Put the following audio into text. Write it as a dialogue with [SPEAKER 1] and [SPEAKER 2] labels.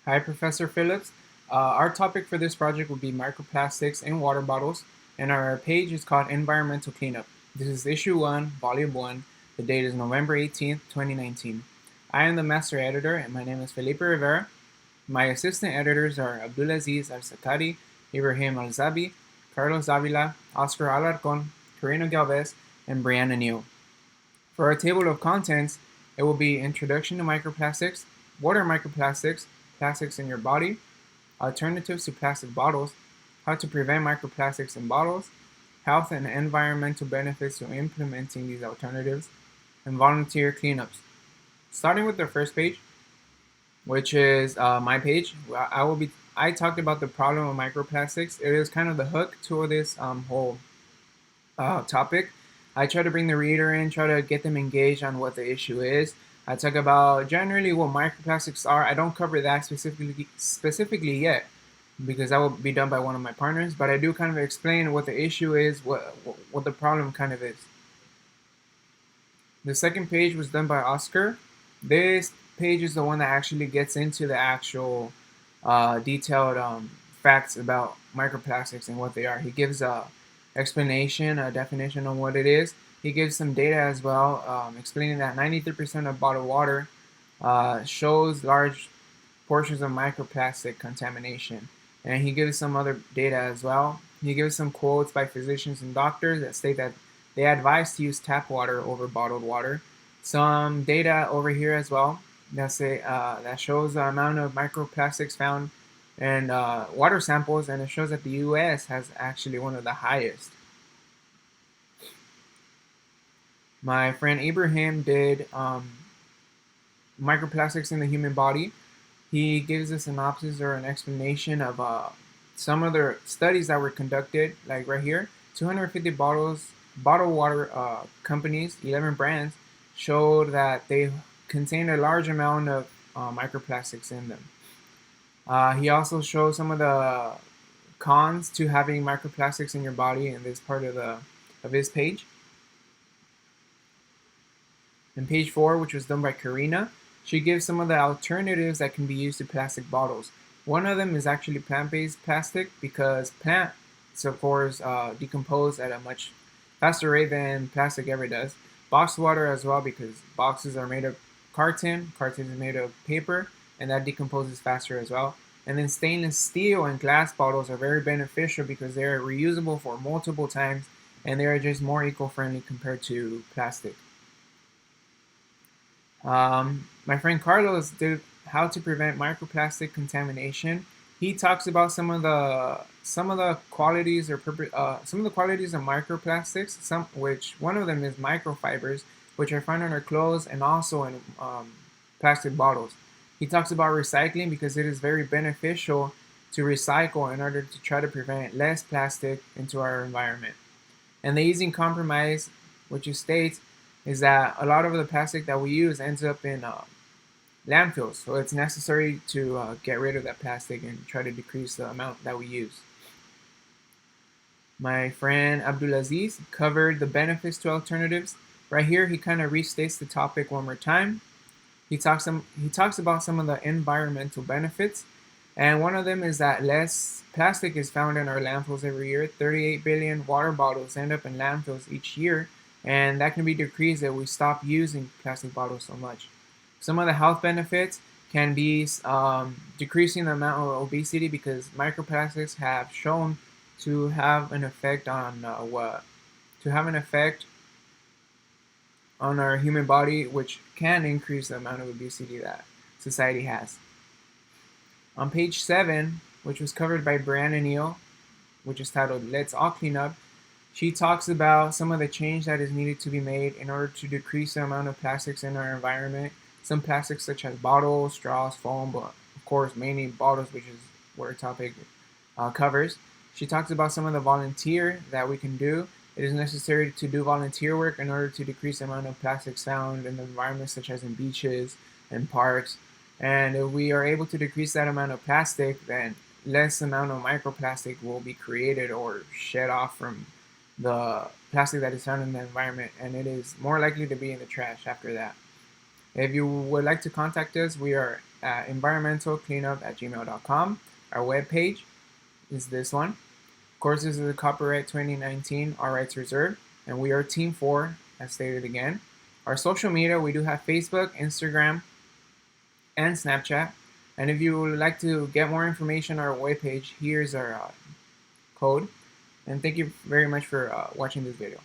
[SPEAKER 1] Hi, Professor Phillips. Our topic for this project will be microplastics in water bottles, and our page is called Environmental Cleanup. This is issue 1, volume 1. The date is November 18th, 2019. I am the master editor, and my name is Felipe Rivera. My assistant editors are Abdulaziz Al-Satari, Ibrahim Al-Zabi, Carlos Davila, Oscar Alarcon, Carino Galvez, and Brianna Neal. For our table of contents, it will be Introduction to Microplastics, What are microplastics, plastics in your body, alternatives to plastic bottles, how to prevent microplastics in bottles, health and environmental benefits to implementing these alternatives, and volunteer cleanups. Starting with the first page, which is my page, I talked about the problem of microplastics. It is kind of the hook to this whole topic. I try to bring the reader in, try to get them engaged on what the issue is. I talk about generally what microplastics are. I don't cover that specifically yet because that will be done by one of my partners, but I do kind of explain what the issue is, what the problem kind of is. The second page was done by Oscar. This page is the one that actually gets into the actual detailed facts about microplastics and what they are. He gives a explanation, a definition on what it is. He gives some data as well, explaining that 93% of bottled water shows large portions of microplastic contamination. And he gives some other data as well. He gives some quotes by physicians and doctors that state that they advise to use tap water over bottled water. Some data over here as well that shows the amount of microplastics found in water samples, and it shows that the U.S. has actually one of the highest. My friend Ibrahim did microplastics in the human body. He gives a synopsis or an explanation of some of the studies that were conducted, like right here. 250 bottled water companies, 11 brands, showed that they contain a large amount of microplastics in them. He also shows some of the cons to having microplastics in your body in this part of his page. And page 4, which was done by Karina, she gives some of the alternatives that can be used to plastic bottles. One of them is actually plant-based plastic because plants, of course, decompose at a much faster rate than plastic ever does. Boxed water as well, because boxes are made of carton is made of paper, and that decomposes faster as well. And then stainless steel and glass bottles are very beneficial because they are reusable for multiple times, and they are just more eco-friendly compared to plastic. My friend Carlos did how to prevent microplastic contamination. He talks about some of the qualities of microplastics. Which one of them is microfibers, which are found in our clothes and also in plastic bottles. He talks about recycling because it is very beneficial to recycle in order to try to prevent less plastic into our environment. And the easy compromise, which he states, is that a lot of the plastic that we use ends up in landfills. So it's necessary to get rid of that plastic and try to decrease the amount that we use. My friend Abdulaziz covered the benefits to alternatives. Right here, he kind of restates the topic one more time. He talks about some of the environmental benefits, and one of them is that less plastic is found in our landfills every year. 38 billion water bottles end up in landfills each year, and that can be decreased if we stop using plastic bottles so much. Some of the health benefits can be decreasing the amount of obesity because microplastics have shown to have an effect on our human body, which can increase the amount of obesity that society has. On page 7, which was covered by Brianna Neal, which is titled Let's All Clean Up, she talks about some of the change that is needed to be made in order to decrease the amount of plastics in our environment. Some plastics such as bottles, straws, foam, but of course mainly bottles, which is what our topic covers. She talks about some of the volunteer that we can do. It is necessary to do volunteer work in order to decrease the amount of plastics found in the environment, such as in beaches and parks. And if we are able to decrease that amount of plastic, then less amount of microplastic will be created or shed off from the plastic that is found in the environment, and it is more likely to be in the trash after that. If you would like to contact us, we are at environmentalcleanup@gmail.com. Our webpage is this one. Of course, this is a copyright 2019, all rights reserved, and we are Team 4, as stated again. Our social media, we do have Facebook, Instagram, and Snapchat. And if you would like to get more information on our webpage, here's our code. And thank you very much for watching this video.